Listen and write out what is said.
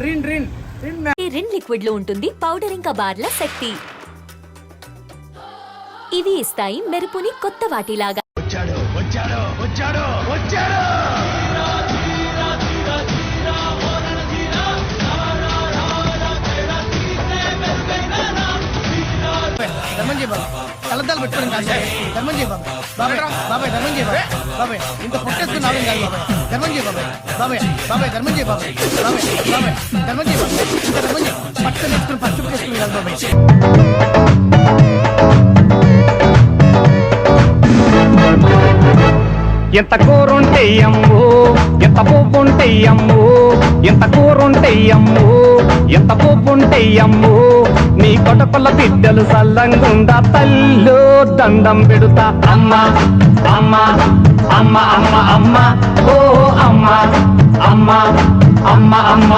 Rin Rin Rin liquid లో ఉంటుంది powder ఇంకా బార్ల శక్తి. ఇవి ఇస్తాయి మెరుపుని కొత్త వాటిలాగా. వచ్చాడు వచ్చాడు వచ్చాడు వచ్చాడు ధర్మం చేయ బాబా, కళ్ళద్దాలు పెట్టుకోవడం కాదు ధర్మం చేయ బాబా. బాబాయ్ బాబాయ్ ధర్మం చేయ బాబాయ్. బాబాయ్ ఇంత పొట్టేసుకున్నావు కాదు బాబాయ్. ధర్మం చేయ బాబాయ్. బాబాయ్ బాబాయ్ ధర్మం చేయ బాబాయ్. బాబాయ్ బాబాయ్ ధర్మం చేయ బాబాయ్. ఇంత ధర్మం చేయ పట్టు నేర్చుకుని పట్టు చేసుకుని కాదు బాబాయ్. ఎంత కూరుంటే అమ్ము, ఎంత పువ్వుంటే అమ్ము, ఎంత కూరుంటే అమ్ము, ఎంత పువ్వుంటే అమ్ము, నీ కొడుకుల బిడ్డలు సల్లంగుండా తల్లు దండం పెడుతా. అమ్మ అమ్మ అమ్మ అమ్మ అమ్మ ఓ అమ్మ అమ్మ అమ్మ అమ్మ